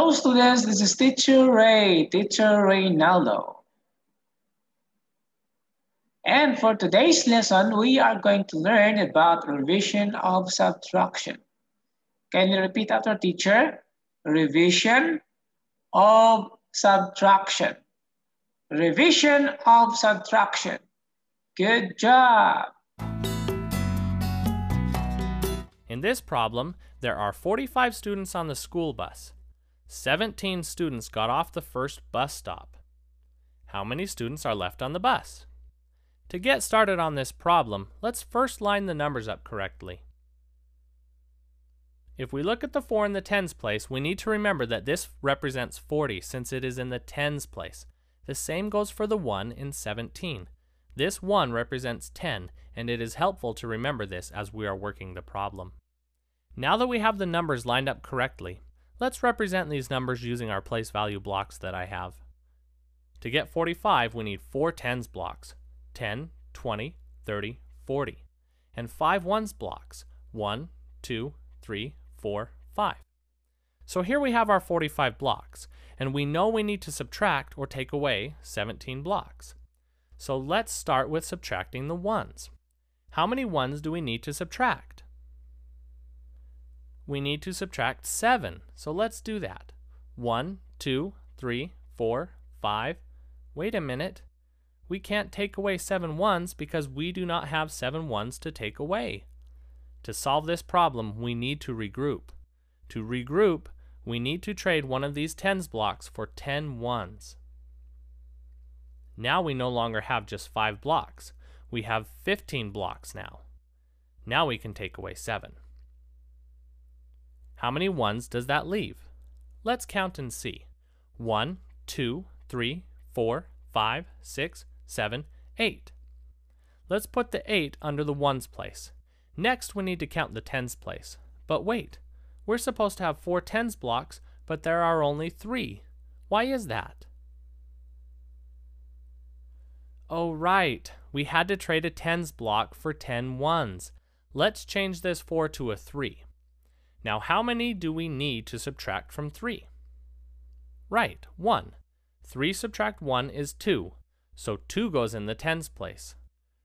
Hello students, this is Teacher Reynaldo. And for today's lesson, we are going to learn about revision of subtraction. Can you repeat after teacher? Revision of subtraction. Revision of subtraction. Good job. In this problem, there are 45 students on the school bus. 17 students got off the first bus stop. How many students are left on the bus? To get started on this problem, let's first line the numbers up correctly. If we look at the 4 in the tens place, we need to remember that this represents 40 since it is in the tens place. The same goes for the 1 in 17. This 1 represents 10, and it is helpful to remember this as we are working the problem. Now that we have the numbers lined up correctly, let's represent these numbers using our place value blocks that I have. To get 45, we need 4 tens blocks, 10, 20, 30, 40, and 5 ones blocks, 1, 2, 3, 4, 5. So here we have our 45 blocks, and we know we need to subtract or take away 17 blocks. So let's start with subtracting the ones. How many ones do we need to subtract? We need to subtract 7, so let's do that. 1, 2, 3, 4, 5. Wait a minute. We can't take away 7 ones because we do not have 7 ones to take away. To solve this problem, we need to regroup. To regroup, we need to trade one of these tens blocks for 10 ones. Now we no longer have just 5 blocks. We have 15 blocks now. Now we can take away 7. How many ones does that leave? Let's count and see. 1, 2, 3, 4, 5, 6, 7, 8. Let's put the 8 under the ones place. Next, we need to count the tens place. But wait, we're supposed to have 4 tens blocks, but there are only 3. Why is that? Oh right, we had to trade a tens block for 10 ones. Let's change this 4 to a 3. Now how many do we need to subtract from 3? Right, 1. 3 subtract 1 is 2, so 2 goes in the tens place.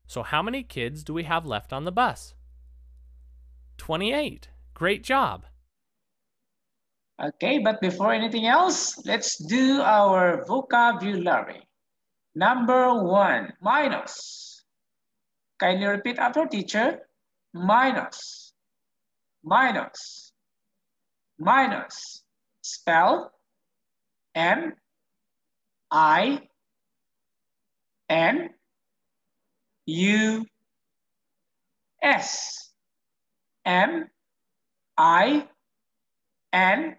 So how many kids do we have left on the bus? 28. Great job! Okay, but before anything else, let's do our vocabulary. Number 1, minus. Kindly repeat after teacher. Minus. Minus. Minus. Spell M I N U S. M I N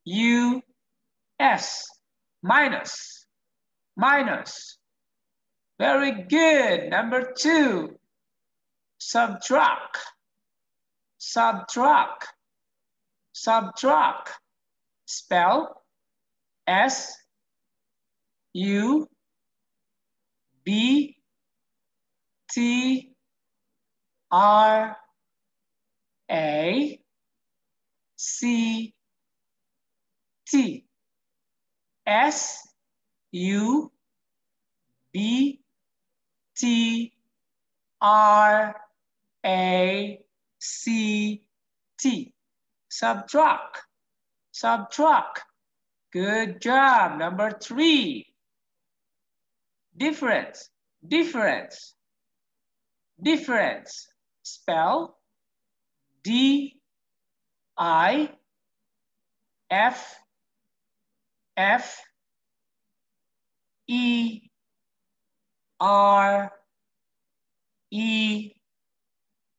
U S. Minus. Minus. Very good. Number 2, subtract. Subtract. Subtract. Spell S U B T R A C T. S U B T R A C T. Subtract. Subtract. Good job. Number 3, difference. Difference. Difference. Spell D I F F E R E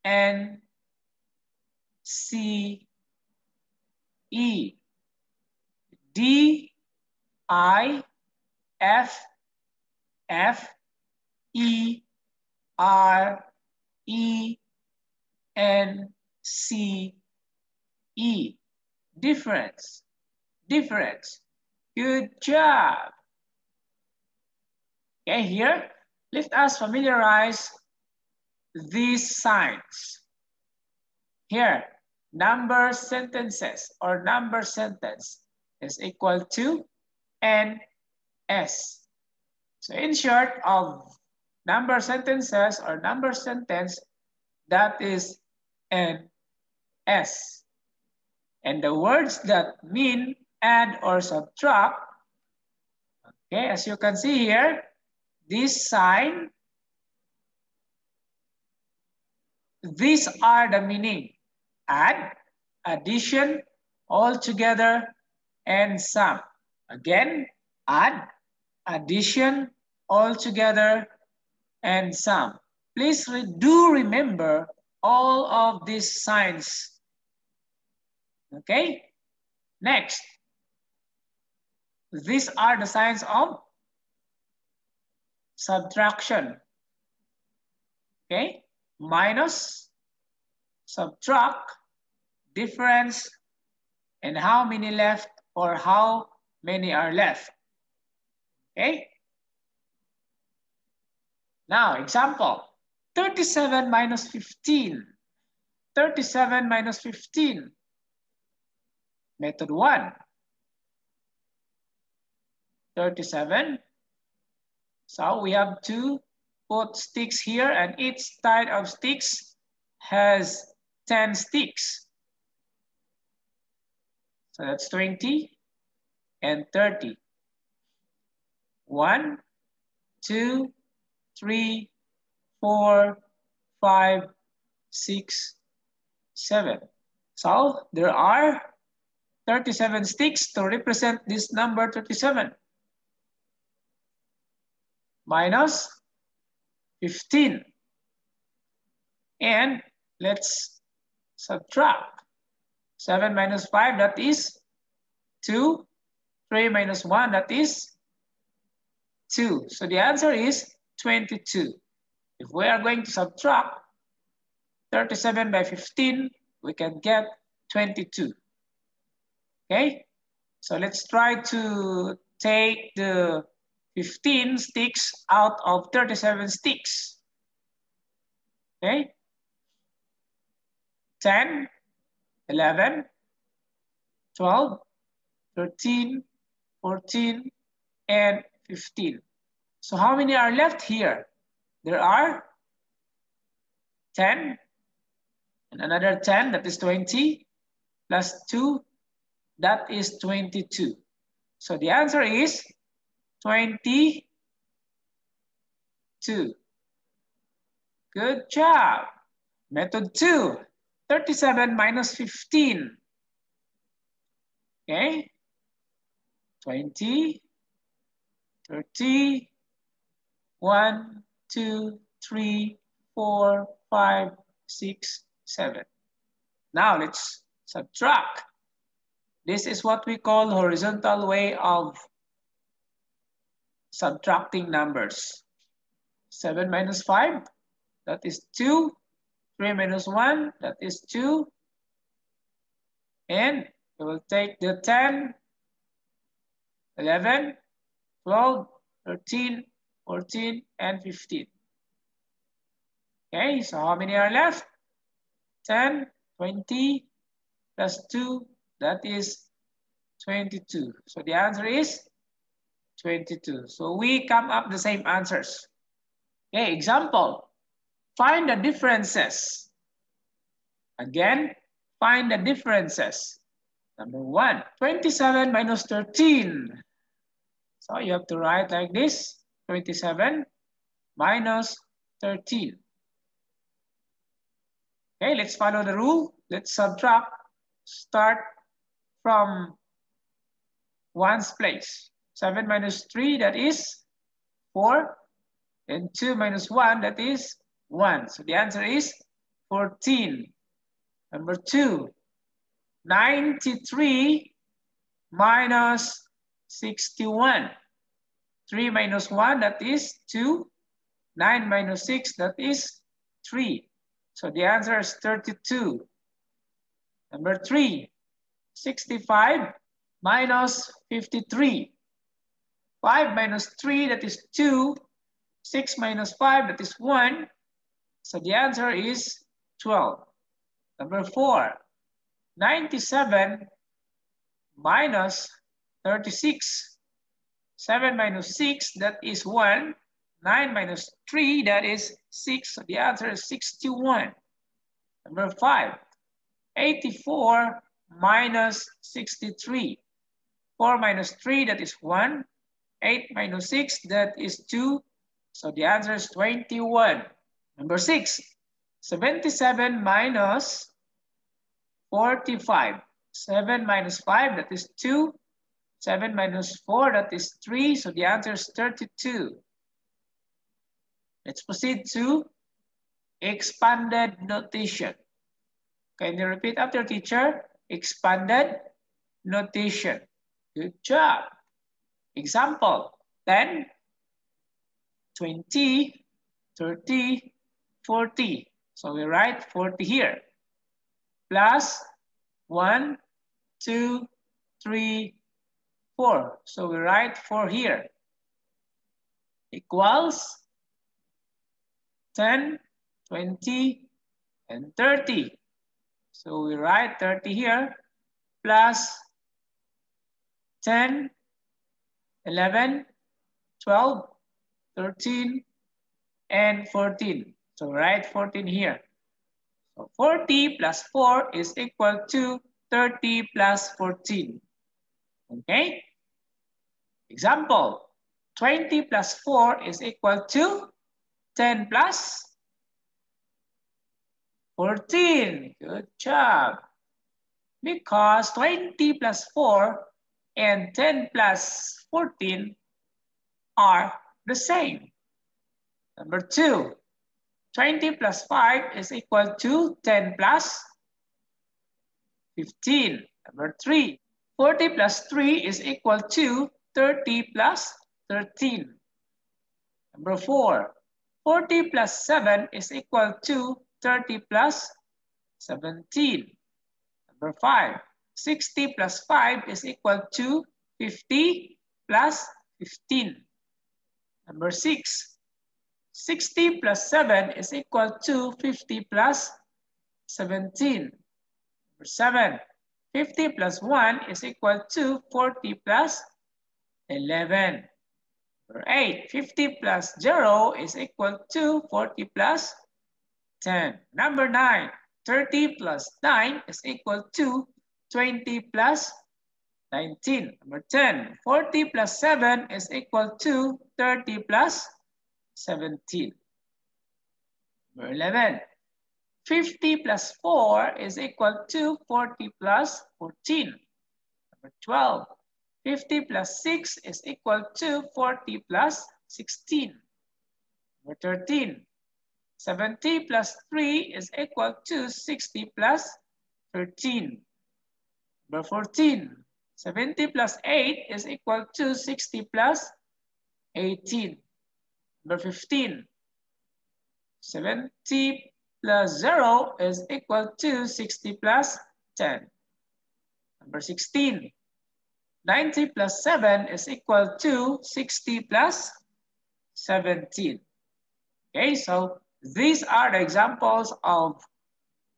N C E. D I F F E R E N C E. Difference. Difference. Good job. Okay, here, let us familiarize these signs. Here, number sentences or number sentence. is equal to NS. So in short, of number sentences or number sentence, that is NS. And the words that mean add or subtract, okay, as you can see here, this sign, these are the meaning: add, addition, altogether, and sum. Again, add, addition, altogether, and sum. Please do remember all of these signs. Okay? Next, these are the signs of subtraction. Okay? Minus, subtract, difference, and how many left or how many are left. Okay? Now, example, 37 minus 15. 37 minus 15. Method 1. 37. So we have to put sticks here, and each side of sticks has 10 sticks. So that's 20 and 30. 1, 2, 3, 4, 5, 6, 7. So there are 37 sticks to represent this number 37. Minus 15. And let's subtract. 7 minus 5, that is 2. 3 minus 1, that is 2. So the answer is 22. If we are going to subtract 37 by 15, we can get 22. Okay? So let's try to take the 15 sticks out of 37 sticks. Okay? 10, 11, 12, 13, 14, and 15. So how many are left here? There are 10 and another 10, that is 20, plus 2, that is 22. So the answer is 22. Good job. Method 2, 37 minus 15. Okay, 20, 30, 1, 2, 3, 4, 5, 6, 7. Now let's subtract. This is what we call horizontal way of subtracting numbers. 7 minus 5, that is 2. 3 minus 1, that is 2. And we will take the 10, 11, 12, 13, 14, and 15. Okay, so how many are left? 10, 20, plus 2, that is 22. So the answer is 22. So we come up the same answers. Okay, example. Find the differences. Again, find the differences. Number 1, 27 minus 13. So you have to write like this, 27 minus 13. Okay, let's follow the rule. Let's subtract. Start from 1's place. 7 minus 3, that is 4. And 2 minus 1, that is 1. So the answer is 14. Number 2, 93 minus 61. 3 minus 1, that is 2. 9 minus 6, that is 3. So the answer is 32. Number 3, 65 minus 53. 5 minus 3, that is 2. 6 minus 5, that is 1. So the answer is 12. Number 4, 97 minus 36. 7 minus 6, that is 1. 9 minus 3, that is 6. So the answer is 61. Number 5. 84 minus 63. 4 minus 3, that is 1. 8 minus 6, that is 2. So the answer is 21. Number 6. 77 minus 45. 7 minus 5, that is 2. 7 minus 4, that is 3. So the answer is 32. Let's proceed to expanded notation. Can you repeat after teacher? Expanded notation. Good job. Example, 10, 20, 30, 40. So we write 40 here. Plus 1, 2, 3, 4. So we write 4 here. Equals 10, 20, and 30. So we write 30 here. Plus 10, 11, 12, 13, and 14. So write 14 here. So 40 plus 4 is equal to 30 plus 14. Okay? Example, 20 plus 4 is equal to 10 plus 14. Good job. Because 20 plus 4 and 10 plus 14 are the same. Number 2, 20 plus 5 is equal to 10 plus 15. Number 3, 40 plus 3 is equal to 30 plus 13. Number 4, 40 plus 7 is equal to 30 plus 17. Number 5, 60 plus 5 is equal to 50 plus 15. Number 6, 60 plus 7 is equal to 50 plus 17. Number 7, 50 plus 1 is equal to 40 plus 11. Number 8, 50 plus 0 is equal to 40 plus 10. Number 9, 30 plus 9 is equal to 20 plus 19. Number 10, 40 plus 7 is equal to 30 plus 17. Number 11, 50 plus 4 is equal to 40 plus 14. Number 12, 50 plus 6 is equal to 40 plus 16. Number 13, 70 plus 3 is equal to 60 plus 13. Number 14, 70 plus 8 is equal to 60 plus 18. Number 15, 70 plus 0 is equal to 60 plus 10. Number 16, 90 plus 7 is equal to 60 plus 17. Okay, so these are the examples of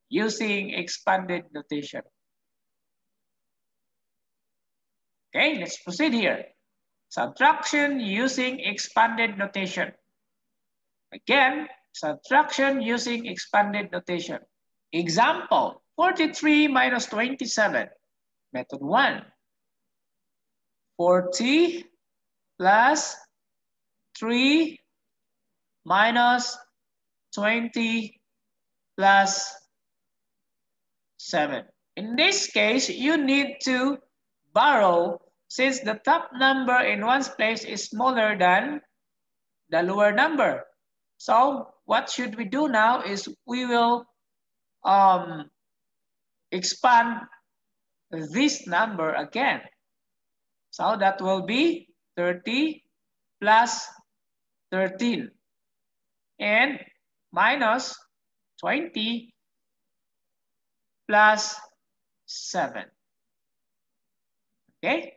using expanded notation. Okay, let's proceed here. Subtraction using expanded notation. Again, subtraction using expanded notation. Example, 43 minus 27. Method 1. 40 plus 3 minus 20 plus 7. In this case, you need to borrow since the top number in one's place is smaller than the lower number. So what should we do now is we will expand this number again. So that will be 30 plus 13 and minus 20 plus 7. Okay?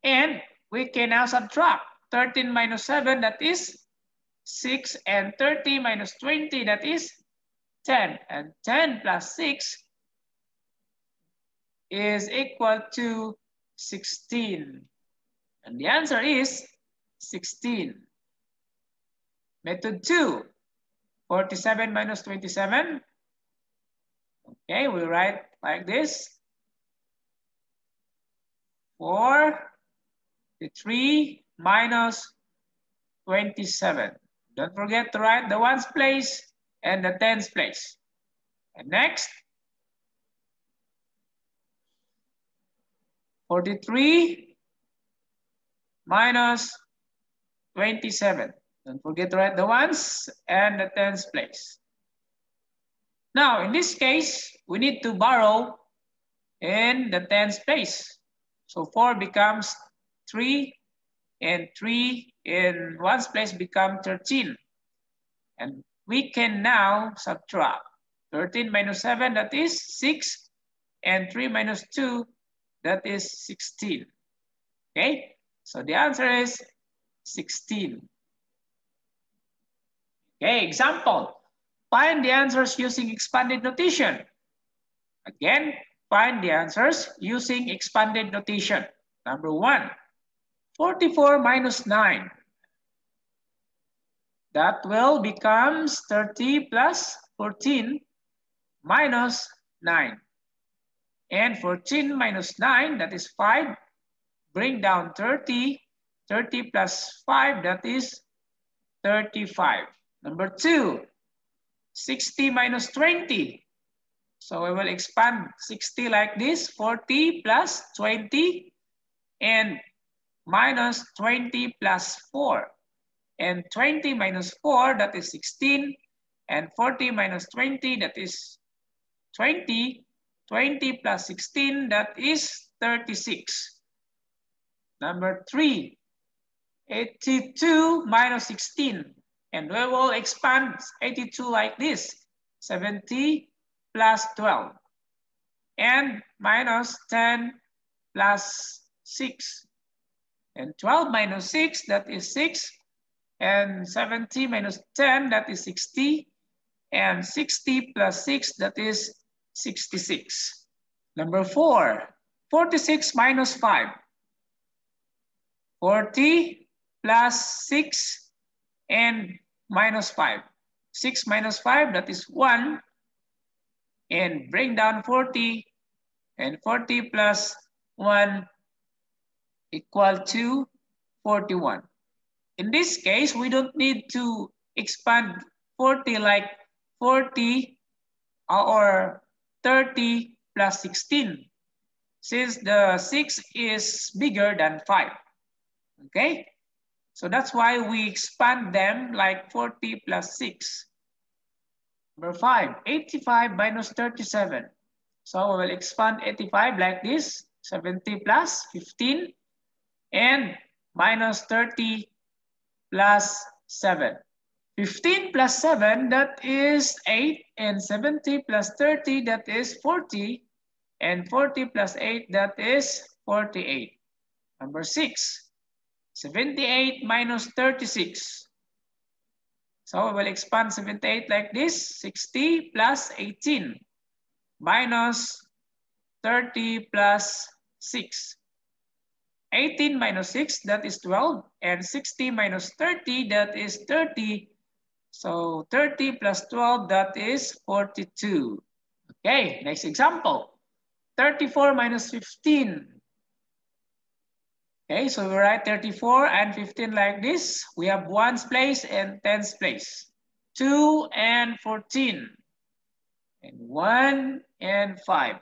And we can now subtract 13 minus 7, that is 6, and 30 minus 20, that is 10. And 10 plus 6 is equal to 16. And the answer is 16. Method 2, 47 minus 27. Okay, we write like this. 43 minus 27. Don't forget to write the ones place and the tens place. And next, 43 minus 27. Don't forget to write the ones and the tens place. Now, in this case, we need to borrow in the tens place. So 4 becomes 3, and 3 in ones place become 13. And we can now subtract 13 minus 7, that is 6, and 3 minus 2, that is 16. Okay, so the answer is 16. Okay, example. Find the answers using expanded notation. Again, find the answers using expanded notation. Number 1, 44 minus 9. That will becomes 30 plus 14 minus 9. And 14 minus 9, that is 5. Bring down 30. 30 plus 5, that is 35. Number 2, 60 minus 20. So we will expand 60 like this. 40 plus 20 and minus 20 plus 4. And 20 minus 4, that is 16. And 40 minus 20, that is 20. 20 plus 16, that is 36. Number 3, 82 minus 16. And we will expand 82 like this. 70 plus 12. And minus 10 plus 6. And 12 minus 6, that is 6. And 70 minus 10, that is 60. And 60 plus 6, that is 66. Number 4, 46 minus 5. 40 plus 6 and minus 5. 6 minus 5, that is 1. And bring down 40. And 40 plus 1 equal to 41. In this case, we don't need to expand 40 like 40 or 30 plus 16, since the 6 is bigger than 5. Okay? So that's why we expand them like 40 plus 6. Number 5, 85 minus 37. So we will expand 85 like this. 70 plus 15 and minus 30 plus 7. 15 plus 7, that is 8, and 70 plus 30, that is 40, and 40 plus 8, that is 48. Number 6, 78 minus 36. So we will expand 78 like this. 60 plus 18 minus 30 plus 6. 18 minus 6, that is 12. And 60 minus 30, that is 30. So 30 plus 12, that is 42. Okay, next example. 34 minus 15. Okay, so we write 34 and 15 like this. We have ones place and tens place. 2 and 14. And 1 and 5.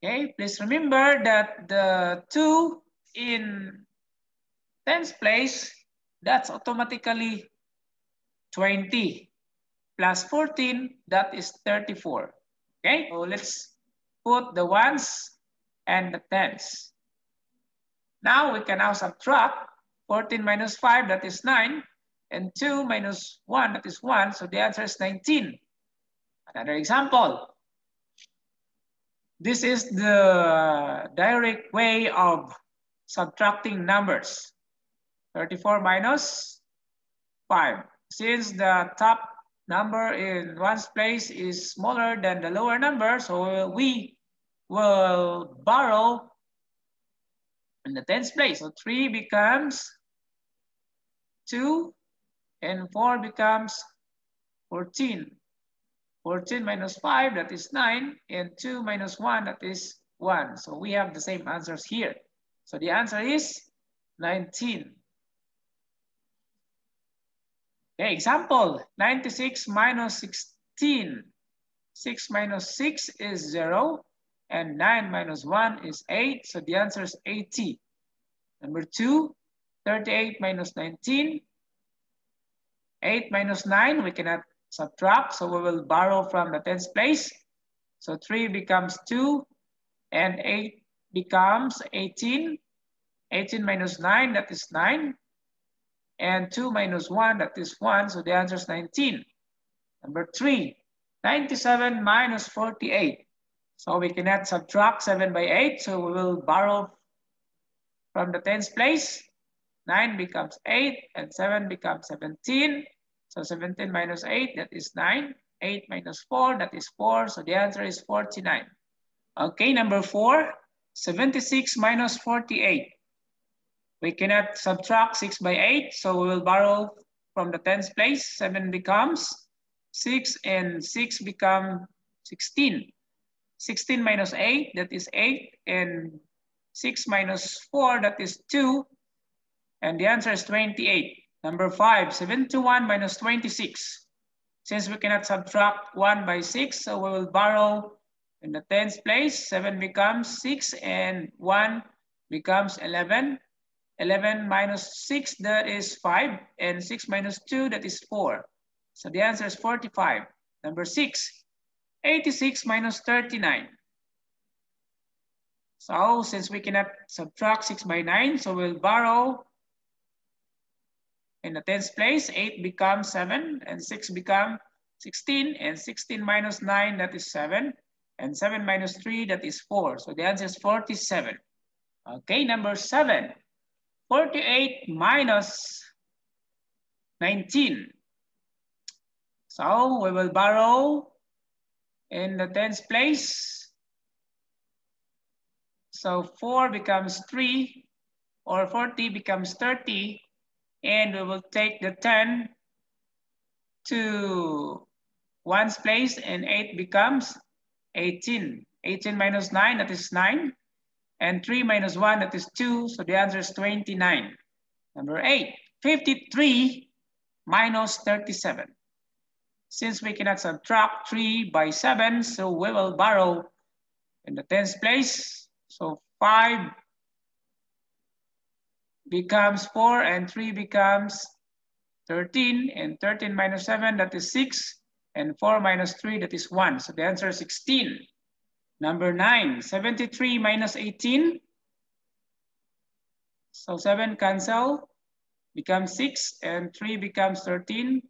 Okay, please remember that the 2 in tens place, that's automatically 20. Plus 14, that is 34. Okay, so let's put the ones and the tens. Now we can now subtract 14 minus 5, that is 9, and 2 minus 1, that is 1, so the answer is 19. Another example. This is the direct way of subtracting numbers. 34 minus 5. Since the top number in ones place is smaller than the lower number, so we will borrow in the tens place. So 3 becomes 2 and 4 becomes 14. 14 minus 5, that is 9, and 2 minus 1, that is 1. So we have the same answers here. So the answer is 19. Okay, example, 96 minus 16. 6 minus 6 is 0, and 9 minus 1 is 8, so the answer is 80. Number 2, 38 minus 19. 8 minus 9, we cannot subtract, so we will borrow from the tens place. So 3 becomes 2, and 8 becomes 18. 18 minus 9, that is 9. And 2 minus 1, that is 1, so the answer is 19. Number 3, 97 minus 48. So we cannot subtract 7 by 8, so we will borrow from the tens place. 9 becomes 8, and 7 becomes 17. So 17 minus 8, that is 9. 8 minus 4, that is 4. So the answer is 49. Okay, number 4, 76 minus 48. We cannot subtract 6 by 8, so we will borrow from the tens place. 7 becomes 6, and 6 become 16. 16 minus 8, that is 8, and 6 minus 4, that is 2, and the answer is 28. Number 5, 71 minus 26. Since we cannot subtract 1 by 6, so we will borrow in the tens place. 7 becomes 6, and 1 becomes 11. 11 minus 6, that is 5, and 6 minus 2, that is 4. So the answer is 45. Number 6, 86 minus 39. So since we cannot subtract 6 by 9, so we'll borrow in the tens place. 8 becomes 7, and 6 becomes 16, and 16 minus 9, that is 7, and 7 minus 3, that is 4. So the answer is 47. Okay, number 7. 48 minus 19. So we will borrow in the tens place. So 4 becomes 3, or 40 becomes 30, and we will take the 10 to ones place, and 8 becomes 18. 18 minus 9, that is 9. And 3 minus 1, that is 2. So the answer is 29. Number 8, 53 minus 37. Since we cannot subtract 3 by 7, so we will borrow in the tens place. So 5 becomes 4, and 3 becomes 13. And 13 minus 7, that is 6. And 4 minus 3, that is 1. So the answer is 16. Number 9, 73 minus 18. So 7 cancel, becomes 6, and 3 becomes 13.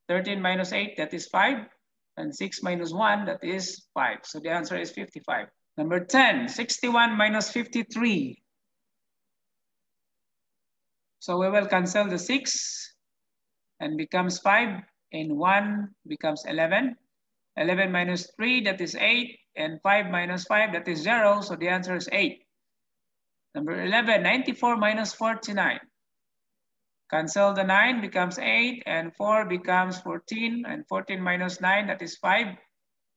13 minus 8, that is 5. And 6 minus 1, that is 5. So the answer is 55. Number 10, 61 minus 53. So we will cancel the 6 and becomes 5, and 1 becomes 11. 11 minus 3, that is 8. And 5 minus 5, that is 0. So the answer is 8. Number 11, 94 minus 49. Cancel the 9, becomes 8. And 4 becomes 14. And 14 minus 9, that is 5.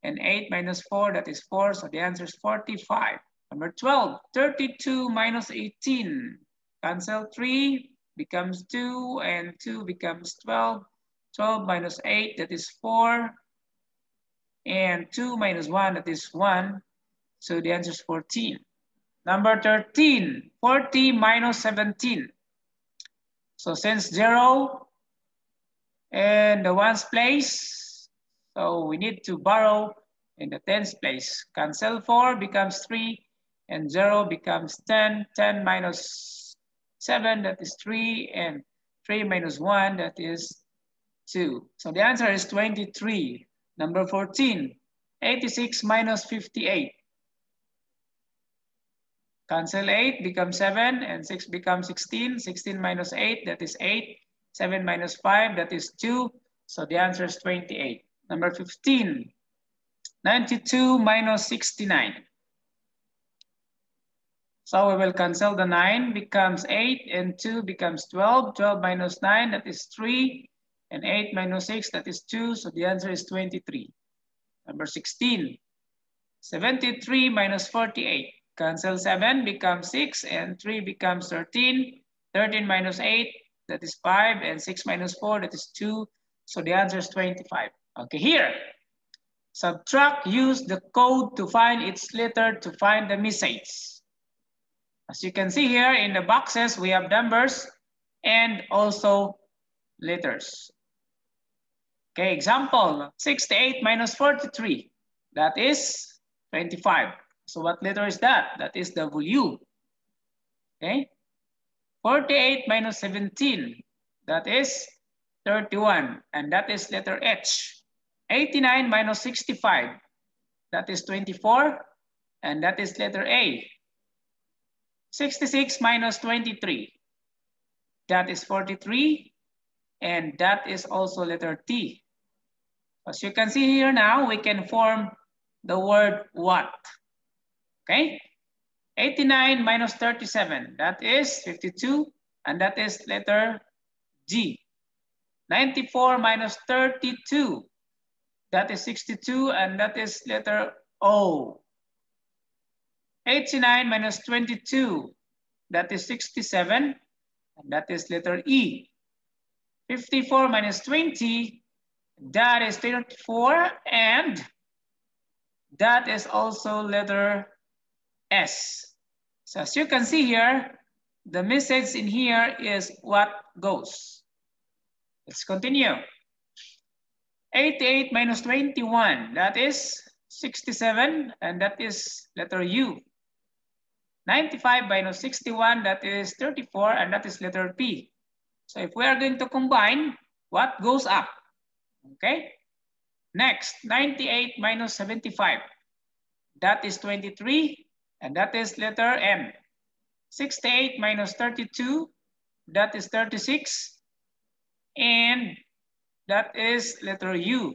And 8 minus 4, that is 4. So the answer is 45. Number 12, 32 minus 18. Cancel 3, becomes 2. And 2 becomes 12. 12 minus 8, that is 4. And 2 minus 1, that is 1. So the answer is 14. Number 13, 40 minus 17. So since 0 and the ones place, so we need to borrow in the tens place. Cancel 4 becomes 3, and 0 becomes 10. 10 minus 7, that is 3. And 3 minus 1, that is 2. So the answer is 23. Number 14, 86 minus 58. Cancel 8, becomes 7, and 6 becomes 16. 16 minus 8, that is 8. 7 minus 5, that is 2. So the answer is 28. Number 15, 92 minus 69. So we will cancel the 9, becomes 8, and 2 becomes 12. 12 minus 9, that is 3. And 8 minus 6, that is 2. So the answer is 23. Number 16. 73 minus 48. Cancel 7 becomes 6 and 3 becomes 13. 13 minus 8, that is 5. And 6 minus 4, that is 2. So the answer is 25. Okay, here. Subtract, use the code to find its letter to find the message. As you can see here in the boxes, we have numbers and also letters. Okay, example, 68 minus 43. That is 25. So what letter is that? That is W. Okay. 48 minus 17. That is 31. And that is letter H. 89 minus 65. That is 24. And that is letter A. 66 minus 23. That is 43. And that is also letter T. As you can see here now, we can form the word what. Okay? 89 minus 37, that is 52, and that is letter G. 94 minus 32, that is 62, and that is letter O. 89 minus 22, that is 67, and that is letter E. 54 minus 20, that is 34, and that is also letter S. So as you can see here, the message in here is what goes. Let's continue. 88 minus 21, that is 67, and that is letter U. 95 minus 61, that is 34, and that is letter P. So if we are going to combine, what goes up? Okay. Next, 98 minus 75, that is 23, and that is letter M. 68 minus 32, that is 36, and that is letter U.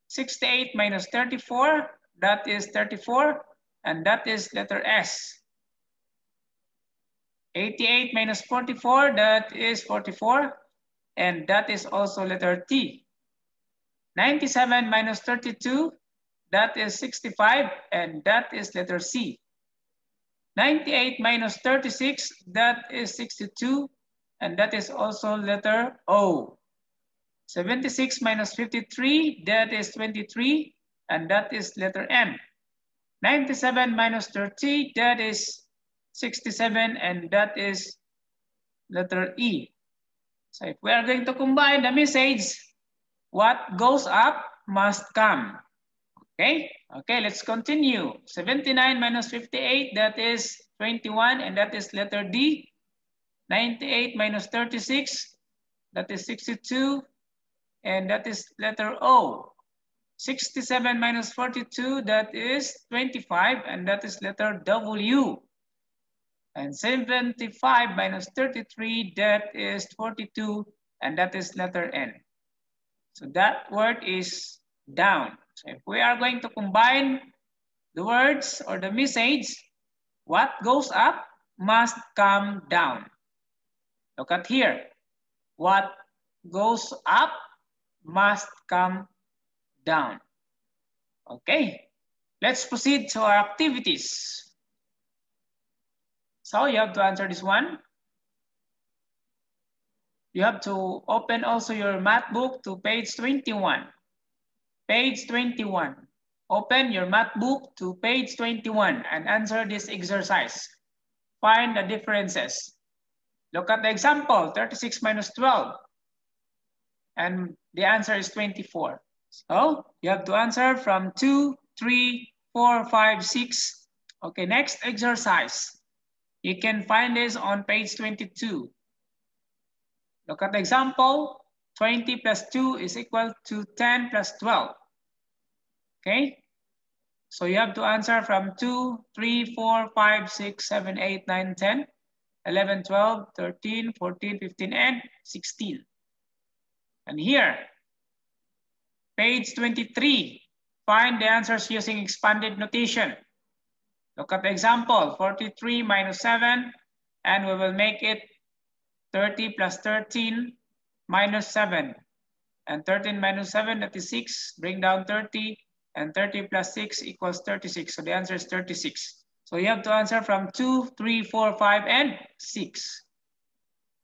68 minus 34, that is 34, and that is letter S. 88 minus 44, that is 44, and that is also letter T. 97 minus 32, that is 65, and that is letter C. 98 minus 36, that is 62, and that is also letter O. 76 minus 53, that is 23, and that is letter M. 97 minus 30, that is 67, and that is letter E. So if we are going to combine the message, what goes up must come. Okay, let's continue. 79 minus 58, that is 21, and that is letter D. 98 minus 36, that is 62, and that is letter O. 67 minus 42, that is 25, and that is letter W. And 75 minus 33, that is 42, and that is letter N. So that word is down. So if we are going to combine the words or the message, what goes up must come down. Look at here. What goes up must come down. Okay, let's proceed to our activities. So you have to answer this one. You have to open also your math book to page 21. Page 21. Open your math book to page 21 and answer this exercise. Find the differences. Look at the example, 36 minus 12. And the answer is 24. So you have to answer from 2, 3, 4, 5, 6. Okay, next exercise. You can find this on page 22. Look at the example. 20 plus 2 is equal to 10 plus 12. Okay, so you have to answer from 2, 3, 4, 5, 6, 7, 8, 9, 10, 11, 12, 13, 14, 15, and 16. And here, page 23, find the answers using expanded notation. Look at the example, 43 minus 7, and we will make it 30 plus 13 minus 7. And 13 minus 7, that is 6. Bring down 30, and 30 plus 6 equals 36. So the answer is 36. So you have to answer from 2, 3, 4, 5, and 6.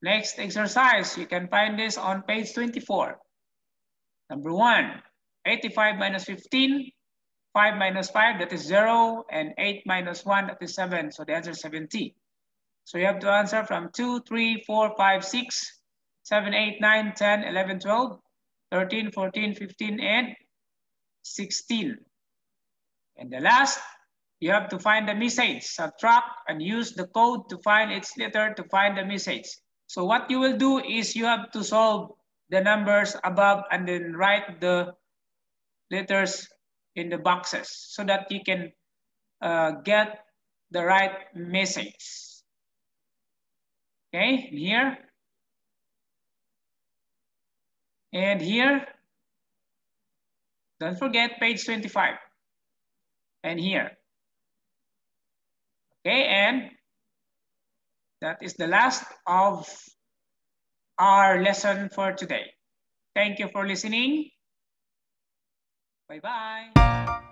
Next exercise, you can find this on page 24. Number 1, 85 minus 15. 5 minus 5, that is 0, and 8 minus 1, that is 7. So the answer is 70. So you have to answer from 2, 3, 4, 5, 6, 7, 8, 9, 10, 11, 12, 13, 14, 15, and 16. And the last, you have to find the message. Subtract and use the code to find its letter to find the message. So what you will do is you have to solve the numbers above and then write the letters in the boxes so that you can get the right message. Okay, here and here. Don't forget page 25 and here. Okay, and that is the last of our lesson for today. Thank you for listening. Bye-bye.